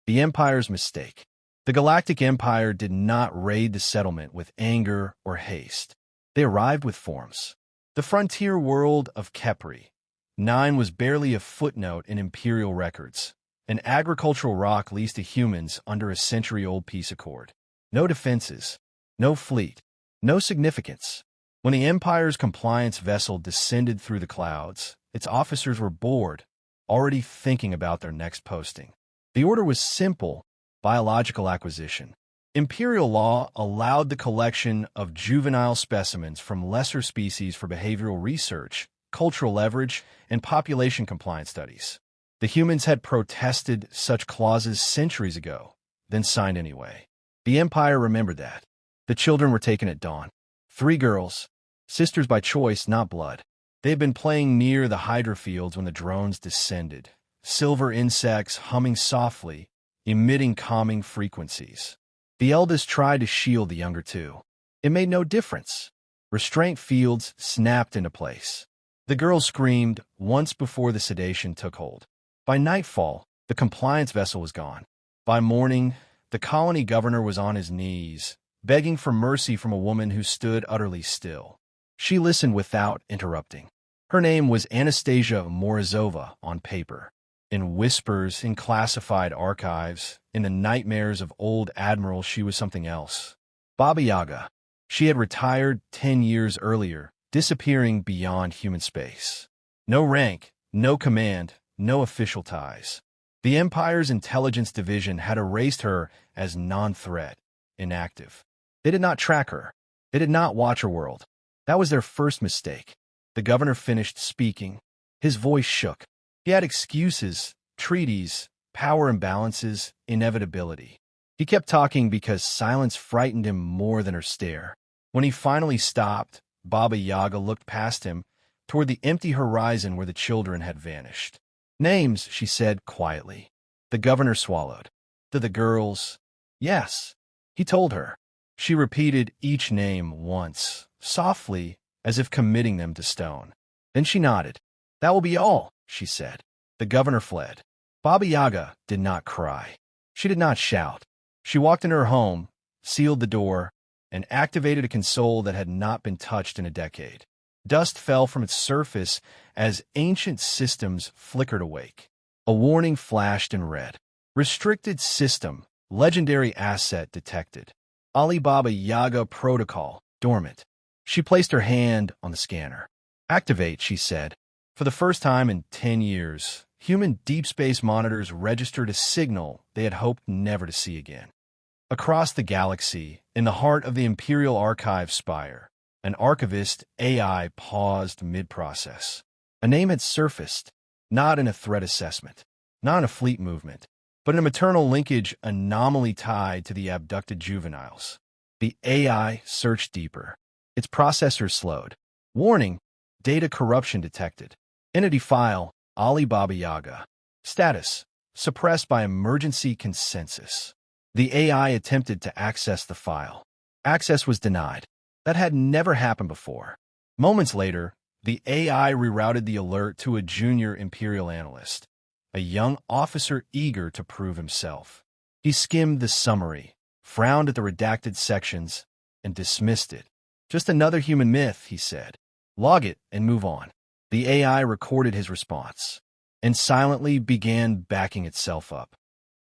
The Empire's mistake. The Galactic Empire did not raid the settlement with anger or haste. They arrived with forms. The frontier world of Kepri. 9 was barely a footnote in imperial records, an agricultural rock leased to humans under a century-old peace accord. No defenses, no fleet, no significance. When the Empire's compliance vessel descended through the clouds, its officers were bored, already thinking about their next posting. The order was simple: biological acquisition. Imperial law allowed the collection of juvenile specimens from lesser species for behavioral research, cultural leverage, and population compliance studies. The humans had protested such clauses centuries ago, then signed anyway. The Empire remembered that. The children were taken at dawn. 3 girls, sisters by choice, not blood. They had been playing near the hydra fields when the drones descended, silver insects humming softly, emitting calming frequencies. The eldest tried to shield the younger two. It made no difference. Restraint fields snapped into place. The girl screamed once before the sedation took hold. By nightfall, the compliance vessel was gone. By morning, the colony governor was on his knees, begging for mercy from a woman who stood utterly still. She listened without interrupting. Her name was Anastasia Morozova on paper. In whispers, in classified archives, in the nightmares of old admirals, she was something else. Baba Yaga. She had retired 10 years earlier, disappearing beyond human space. No rank, no command, no official ties. The Empire's intelligence division had erased her as non-threat, inactive. They did not track her. They did not watch her world. That was their first mistake. The governor finished speaking. His voice shook. He had excuses, treaties, power imbalances, inevitability. He kept talking because silence frightened him more than her stare. When he finally stopped, Baba Yaga looked past him, toward the empty horizon where the children had vanished. Names, she said quietly. The governor swallowed. To the girls? Yes. He told her. She repeated each name once, softly, as if committing them to stone. Then she nodded. That will be all, she said. The governor fled. Baba Yaga did not cry. She did not shout. She walked into her home, sealed the door, and activated a console that had not been touched in a decade. Dust fell from its surface as ancient systems flickered awake. A warning flashed in red. Restricted system, legendary asset detected. Ali Baba Yaga protocol, dormant. She placed her hand on the scanner. Activate, she said. For the first time in 10 years, human deep space monitors registered a signal they had hoped never to see again. Across the galaxy, in the heart of the Imperial Archive spire, an archivist AI paused mid-process. A name had surfaced, not in a threat assessment, not in a fleet movement, but in a maternal linkage anomaly tied to the abducted juveniles. The AI searched deeper. Its processors slowed. Warning: data corruption detected. Entity file: Ali Baba Yaga. Status: suppressed by emergency consensus. The AI attempted to access the file. Access was denied. That had never happened before. Moments later, the AI rerouted the alert to a junior Imperial analyst, a young officer eager to prove himself. He skimmed the summary, frowned at the redacted sections, and dismissed it. Just another human myth, he said. Log it and move on. The AI recorded his response and silently began backing itself up.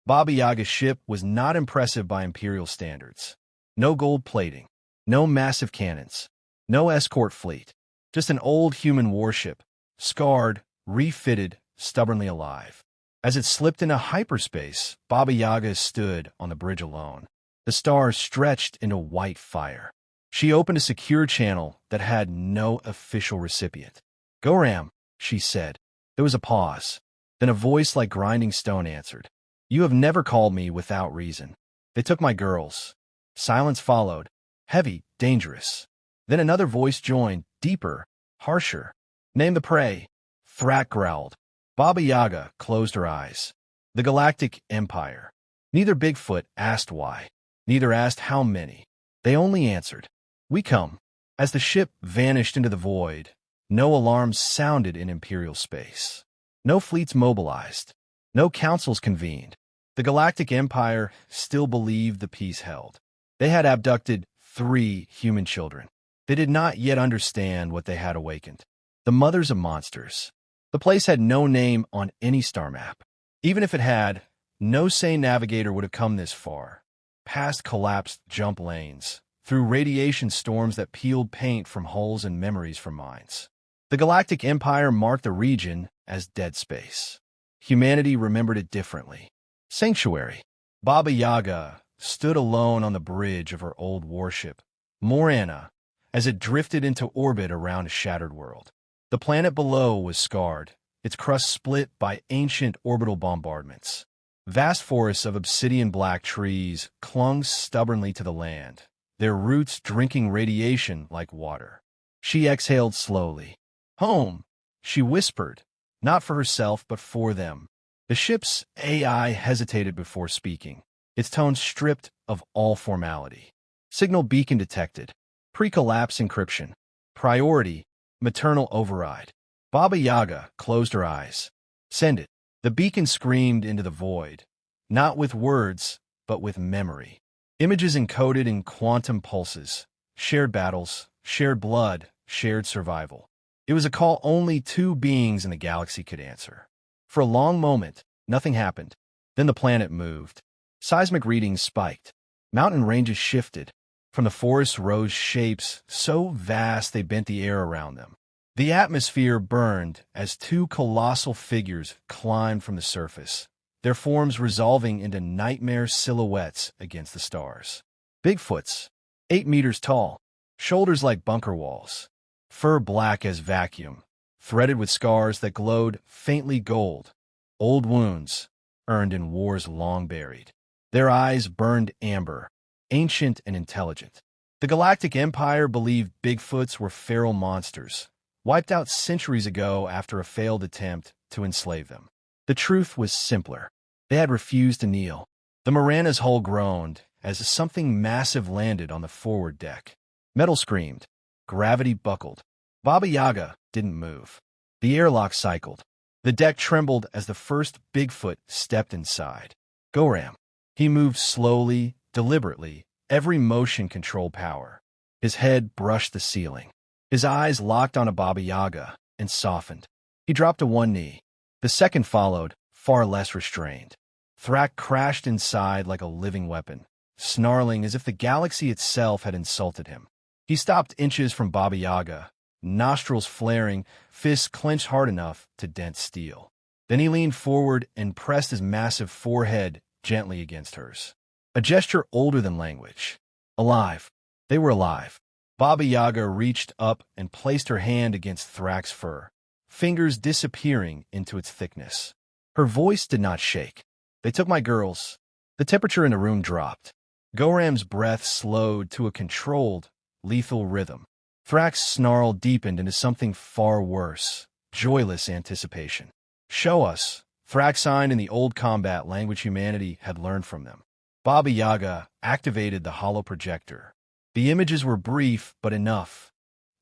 Baba Yaga's ship was not impressive by Imperial standards. No gold plating, no massive cannons, no escort fleet, just an old human warship, scarred, refitted, stubbornly alive. As it slipped into hyperspace, Baba Yaga stood on the bridge alone. The stars stretched into white fire. She opened a secure channel that had no official recipient. Go Ram, she said. There was a pause. Then a voice like grinding stone answered. You have never called me without reason. They took my girls. Silence followed. Heavy, dangerous. Then another voice joined, deeper, harsher. Name the prey. Thrak growled. Baba Yaga closed her eyes. The Galactic Empire. Neither Bigfoot asked why. Neither asked how many. They only answered. We come. As the ship vanished into the void, no alarms sounded in Imperial space. No fleets mobilized. No councils convened. The Galactic Empire still believed the peace held. They had abducted 3 human children. They did not yet understand what they had awakened. The mothers of monsters. The place had no name on any star map. Even if it had, no sane navigator would have come this far. Past collapsed jump lanes, through radiation storms that peeled paint from hulls and memories from minds. The Galactic Empire marked the region as dead space. Humanity remembered it differently. Sanctuary. Baba Yaga stood alone on the bridge of her old warship, Morana, as it drifted into orbit around a shattered world. The planet below was scarred, its crust split by ancient orbital bombardments. Vast forests of obsidian-black trees clung stubbornly to the land, their roots drinking radiation like water. She exhaled slowly. "Home," she whispered, not for herself but for them. The ship's AI hesitated before speaking, its tone stripped of all formality. Signal beacon detected. Pre-collapse encryption. Priority, maternal override. Baba Yaga closed her eyes. "Send it." The beacon screamed into the void, not with words, but with memory. Images encoded in quantum pulses. Shared battles, shared blood, shared survival. It was a call only 2 beings in the galaxy could answer. For a long moment, nothing happened. Then the planet moved. Seismic readings spiked. Mountain ranges shifted. From the forest rose shapes so vast they bent the air around them. The atmosphere burned as 2 colossal figures climbed from the surface, their forms resolving into nightmare silhouettes against the stars. Bigfoots, 8 meters tall, shoulders like bunker walls, fur black as vacuum, threaded with scars that glowed faintly gold, old wounds earned in wars long buried. Their eyes burned amber, ancient and intelligent. The Galactic Empire believed Bigfoots were feral monsters, wiped out centuries ago after a failed attempt to enslave them. The truth was simpler. They had refused to kneel. The Morana's hull groaned as something massive landed on the forward deck. Metal screamed. Gravity buckled. Baba Yaga didn't move. The airlock cycled. The deck trembled as the first Bigfoot stepped inside. Goram. He moved slowly, deliberately, every motion controlled power. His head brushed the ceiling. His eyes locked on a Baba Yaga and softened. He dropped to one knee. The second followed, far less restrained. Thrak crashed inside like a living weapon, snarling as if the galaxy itself had insulted him. He stopped inches from Baba Yaga, nostrils flaring, fists clenched hard enough to dent steel. Then he leaned forward and pressed his massive forehead gently against hers. A gesture older than language. Alive. They were alive. Baba Yaga reached up and placed her hand against Thrak's fur, fingers disappearing into its thickness. Her voice did not shake. "They took my girls." The temperature in the room dropped. Goram's breath slowed to a controlled, lethal rhythm. Thrak's snarl deepened into something far worse, joyless anticipation. "Show us." Thrak signed in the old combat language humanity had learned from them. Baba Yaga activated the hollow projector. The images were brief but enough.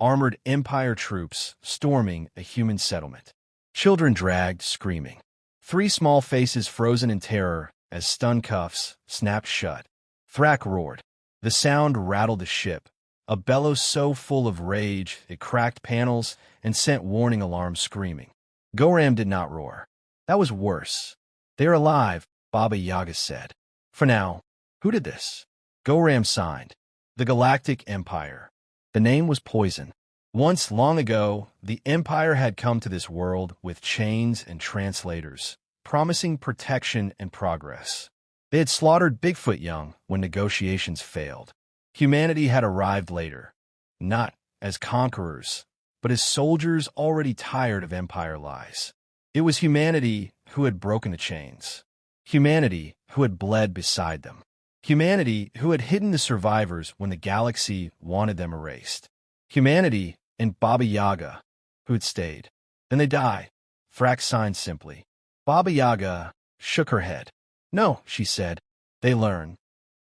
Armored Empire troops storming a human settlement. Children dragged, screaming. 3 small faces frozen in terror as stun cuffs snapped shut. Thrak roared. The sound rattled the ship, a bellow so full of rage it cracked panels and sent warning alarms screaming. Goram did not roar. That was worse. "They're alive," Baba Yaga said. "For now." "Who did this?" Goram signed. "The Galactic Empire." The name was poison. Once, long ago, the Empire had come to this world with chains and translators, promising protection and progress. They had slaughtered Bigfoot young when negotiations failed. Humanity had arrived later, not as conquerors, but as soldiers already tired of Empire lies. It was humanity who had broken the chains. Humanity who had bled beside them. Humanity who had hidden the survivors when the galaxy wanted them erased. Humanity and Baba Yaga, who had stayed. Then they die. Thrak signed simply. Baba Yaga shook her head. "No," she said. "They learn."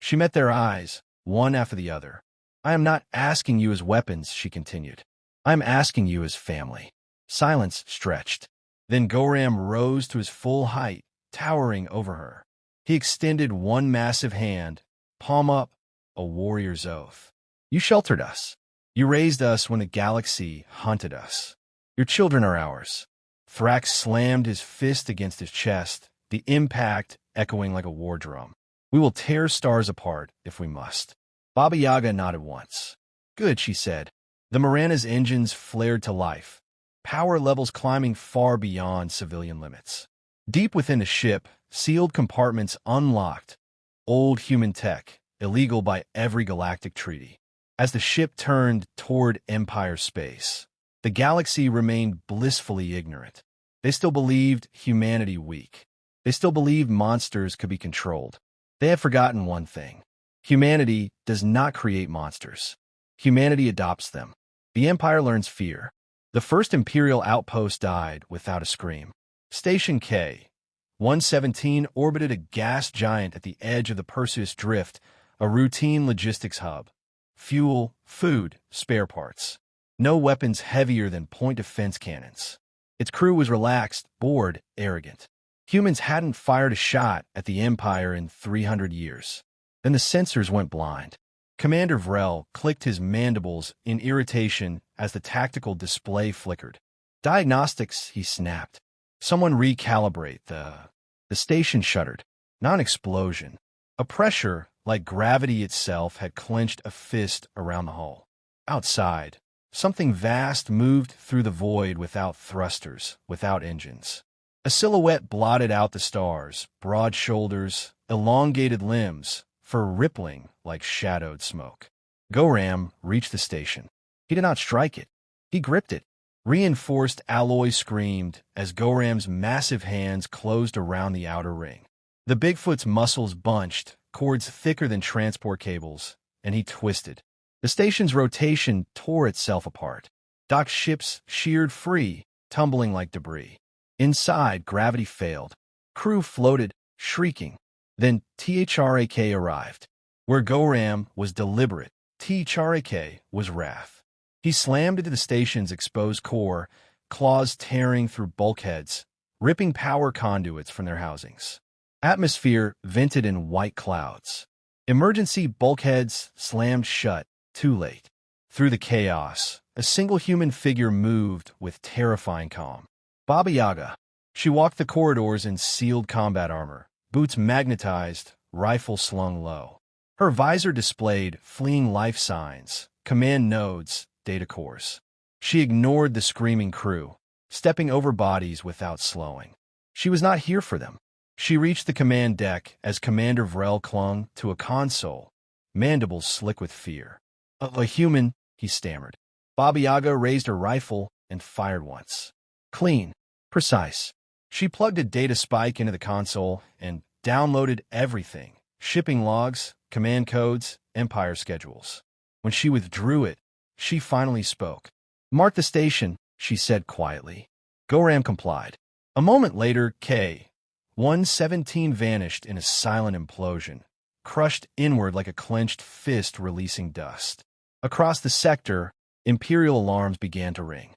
She met their eyes, one after the other. "I am not asking you as weapons," she continued. "I am asking you as family." Silence stretched. Then Goram rose to his full height, towering over her. He extended one massive hand, palm up, a warrior's oath. You sheltered us. You raised us when the galaxy hunted us. Your children are ours. Thrax slammed his fist against his chest, the impact echoing like a war drum. We will tear stars apart if we must. Baba Yaga nodded once. Good, she said. The Morana's engines flared to life, power levels climbing far beyond civilian limits. Deep within the ship, sealed compartments unlocked, old human tech, illegal by every galactic treaty. As the ship turned toward Empire space, the galaxy remained blissfully ignorant. They still believed humanity weak. They still believed monsters could be controlled. They had forgotten one thing. Humanity does not create monsters. Humanity adopts them. The Empire learns fear. The first Imperial outpost died without a scream. Station K-117 orbited a gas giant at the edge of the Perseus Drift, a routine logistics hub. Fuel, food, spare parts. No weapons heavier than point defense cannons. Its crew was relaxed, bored, arrogant. Humans hadn't fired a shot at the Empire in 300 years. Then the sensors went blind. Commander Vrel clicked his mandibles in irritation as the tactical display flickered. Diagnostics, he snapped. Someone recalibrate The station shuddered. Not an explosion. A pressure, like gravity itself, had clenched a fist around the hull. Outside, something vast moved through the void without thrusters, without engines. A silhouette blotted out the stars, broad shoulders, elongated limbs, fur rippling like shadowed smoke. Goram reached the station. He did not strike it. He gripped it. Reinforced alloy screamed as Goram's massive hands closed around the outer ring. The Bigfoot's muscles bunched, cords thicker than transport cables, and he twisted. The station's rotation tore itself apart. Docked ships sheared free, tumbling like debris. Inside, gravity failed. Crew floated, shrieking. Then THRAK arrived. Where Goram was deliberate, THRAK was wrath. He slammed into the station's exposed core, claws tearing through bulkheads, ripping power conduits from their housings. Atmosphere vented in white clouds. Emergency bulkheads slammed shut, too late. Through the chaos, a single human figure moved with terrifying calm. Baba Yaga. She walked the corridors in sealed combat armor, boots magnetized, rifle slung low. Her visor displayed fleeing life signs, command nodes, data cores. She ignored the screaming crew, stepping over bodies without slowing. She was not here for them. She reached the command deck as Commander Vrel clung to a console, mandibles slick with fear. A human, he stammered. Baba Yaga raised her rifle and fired once. Clean. Precise. She plugged a data spike into the console and downloaded everything. Shipping logs, command codes, Empire schedules. When she withdrew it, she finally spoke. Mark the station, she said quietly. Goram complied. A moment later, K-117 vanished in a silent implosion, crushed inward like a clenched fist releasing dust. Across the sector, Imperial alarms began to ring.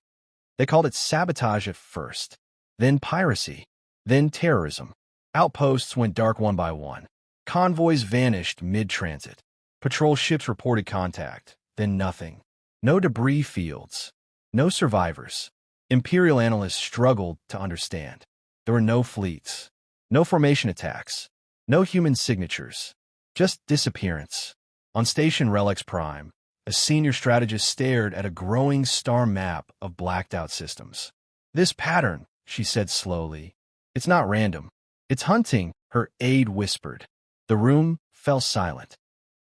They called it sabotage at first, then piracy, then terrorism. Outposts went dark one by one. Convoys vanished mid-transit. Patrol ships reported contact, then nothing. No debris fields, no survivors. Imperial analysts struggled to understand. There were no fleets, no formation attacks, no human signatures, just disappearance. On Station Relics Prime, a senior strategist stared at a growing star map of blacked-out systems. This pattern, she said slowly, it's not random. It's hunting, her aide whispered. The room fell silent.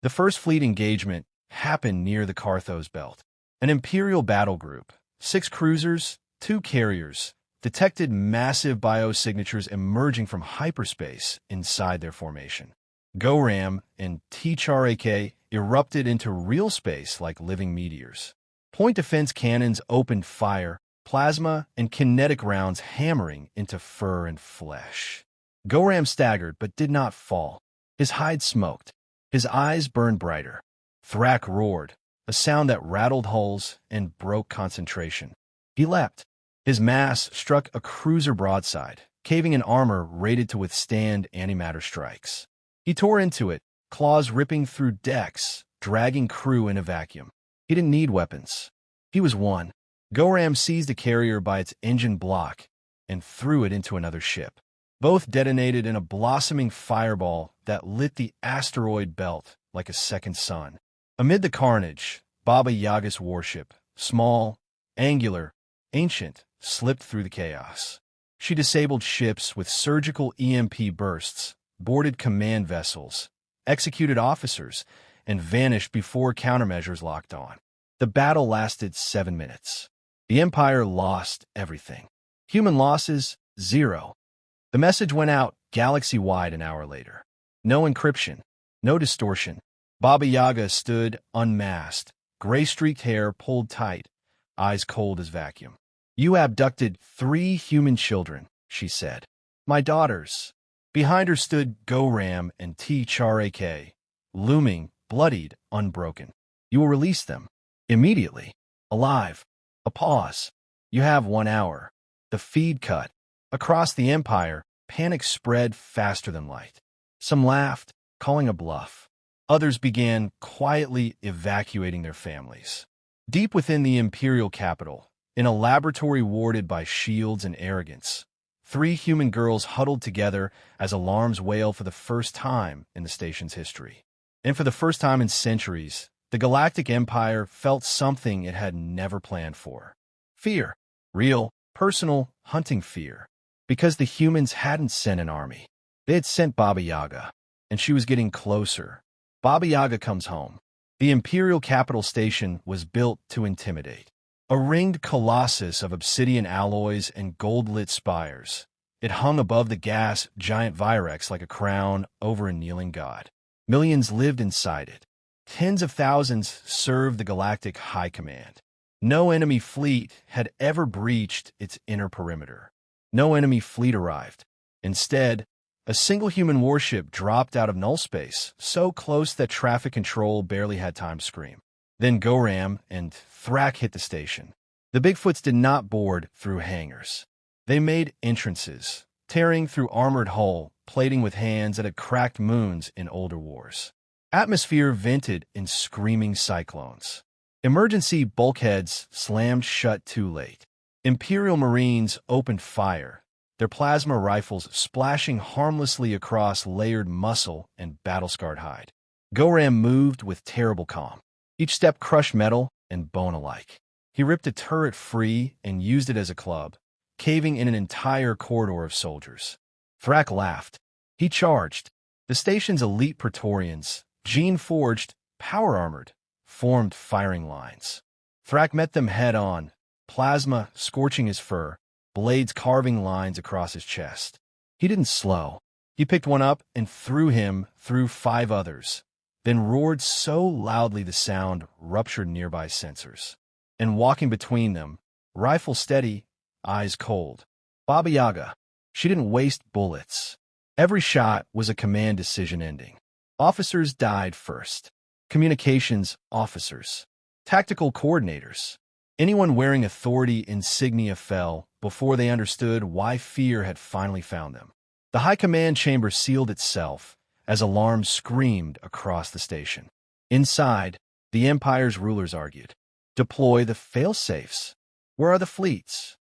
The first fleet engagement happened near the Carthos Belt. An Imperial battle group, 6 cruisers, 2 carriers, detected massive biosignatures emerging from hyperspace inside their formation. Goram and THRAK erupted into real space like living meteors. Point defense cannons opened fire, plasma and kinetic rounds hammering into fur and flesh. Goram staggered but did not fall. His hide smoked. His eyes burned brighter. Thrak roared, a sound that rattled hulls and broke concentration. He leapt. His mass struck a cruiser broadside, caving in armor rated to withstand antimatter strikes. He tore into it, claws ripping through decks, dragging crew in a vacuum. He didn't need weapons. He was one. Goram seized the carrier by its engine block and threw it into another ship. Both detonated in a blossoming fireball that lit the asteroid belt like a second sun. Amid the carnage, Baba Yaga's warship, small, angular, ancient, slipped through the chaos. She disabled ships with surgical EMP bursts, boarded command vessels, executed officers, and vanished before countermeasures locked on. The battle lasted 7 minutes. The Empire lost everything. Human losses, 0. The message went out galaxy-wide an hour later. No encryption, no distortion. Baba Yaga stood unmasked, gray-streaked hair pulled tight, eyes cold as vacuum. "You abducted 3 human children," she said. "My daughters." Behind her stood Goram and T-Char-AK, looming, bloodied, unbroken. "You will release them. Immediately. Alive." A pause. "You have 1 hour." The feed cut. Across the Empire, panic spread faster than light. Some laughed, calling a bluff. Others began quietly evacuating their families. Deep within the imperial capital, in a laboratory warded by shields and arrogance, 3 human girls huddled together as alarms wailed for the first time in the station's history. And for the first time in centuries, the Galactic Empire felt something it had never planned for. Fear. Real, personal, hunting fear. Because the humans hadn't sent an army. They had sent Baba Yaga, and she was getting closer. Baba Yaga comes home. The imperial capital station was built to intimidate. A ringed colossus of obsidian alloys and gold-lit spires. It hung above the gas giant Virex like a crown over a kneeling god. Millions lived inside it. Tens of thousands served the Galactic High Command. No enemy fleet had ever breached its inner perimeter. No enemy fleet arrived. Instead, a single human warship dropped out of null space, so close that traffic control barely had time to scream. Then Goram and Thrak hit the station. The Bigfoots did not board through hangars. They made entrances, tearing through armored hull, plating with hands that had cracked moons in older wars. Atmosphere vented in screaming cyclones. Emergency bulkheads slammed shut too late. Imperial Marines opened fire, their plasma rifles splashing harmlessly across layered muscle and battle-scarred hide. Goram moved with terrible calm. Each step crushed metal and bone alike. He ripped a turret free and used it as a club, caving in an entire corridor of soldiers. Thrak laughed. He charged. The station's elite Praetorians, gene-forged, power-armored, formed firing lines. Thrak met them head-on, plasma scorching his fur, blades carving lines across his chest. He didn't slow. He picked one up and threw him through 5 others, then roared so loudly the sound ruptured nearby sensors. And walking between them, rifle steady, eyes cold. Baba Yaga. She didn't waste bullets. Every shot was a command decision ending. Officers died first. Communications officers. Tactical coordinators. Anyone wearing authority insignia fell before they understood why fear had finally found them. The high command chamber sealed itself as alarms screamed across the station. Inside, the Empire's rulers argued. Deploy the fail-safes. Where are the fleets?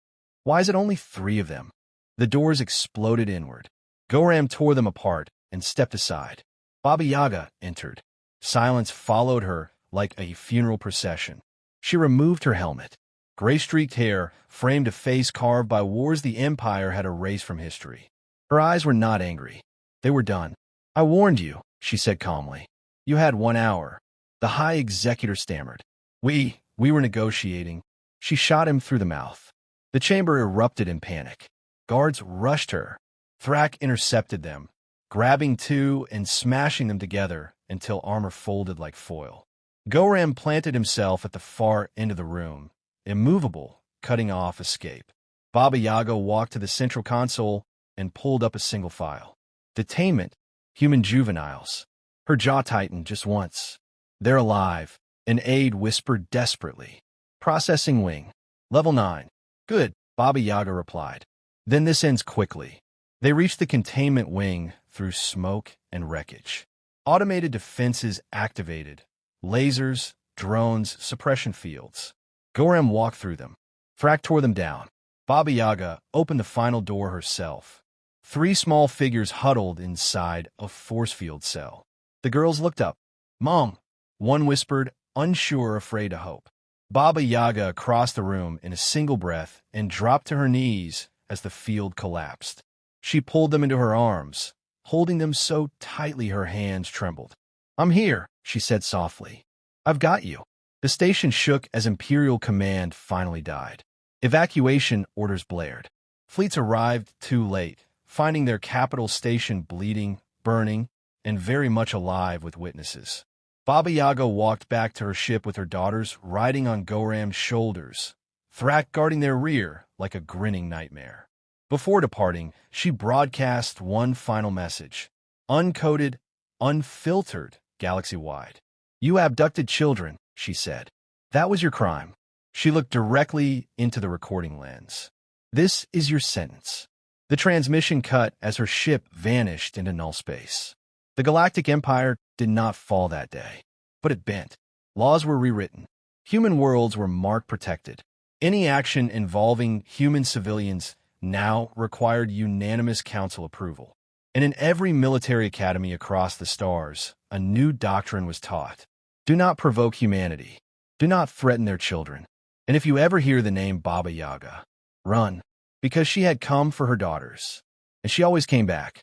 Why is it only 3 of them? The doors exploded inward. Goram tore them apart and stepped aside. Baba Yaga entered. Silence followed her like a funeral procession. She removed her helmet. Gray-streaked hair framed a face carved by wars the Empire had erased from history. Her eyes were not angry. They were done. "I warned you," she said calmly. "You had 1 hour." The High Executor stammered. We were negotiating." She shot him through the mouth. The chamber erupted in panic. Guards rushed her. Thrak intercepted them, grabbing 2 and smashing them together until armor folded like foil. Goram planted himself at the far end of the room, immovable, cutting off escape. Baba Yaga walked to the central console and pulled up a single file. Detainment, human juveniles. Her jaw tightened just once. "They're alive," an aide whispered desperately. "Processing wing. Level 9. "Good," Baba Yaga replied. "Then this ends quickly. They reached the containment wing through smoke and wreckage. Automated defenses activated. Lasers, drones, suppression fields. Gorem walked through them. Thrak tore them down. Baba Yaga opened the final door herself. 3 small figures huddled inside a force field cell. The girls looked up. "Mom," one whispered, unsure, afraid to hope. Baba Yaga crossed the room in a single breath and dropped to her knees as the field collapsed. She pulled them into her arms, holding them so tightly her hands trembled. "I'm here," she said softly. "I've got you." The station shook as Imperial command finally died. Evacuation orders blared. Fleets arrived too late, finding their capital station bleeding, burning, and very much alive with witnesses. Baba Yaga walked back to her ship with her daughters riding on Goram's shoulders, Thrak guarding their rear like a grinning nightmare. Before departing, she broadcast one final message. Uncoded, unfiltered, galaxy-wide. "You abducted children," she said. "That was your crime." She looked directly into the recording lens. "This is your sentence." The transmission cut as her ship vanished into null space. The Galactic Empire did not fall that day, but it bent. Laws were rewritten. Human worlds were marked protected. Any action involving human civilians now required unanimous council approval. And in every military academy across the stars, a new doctrine was taught. Do not provoke humanity. Do not threaten their children. And if you ever hear the name Baba Yaga, run, because she had come for her daughters. And she always came back.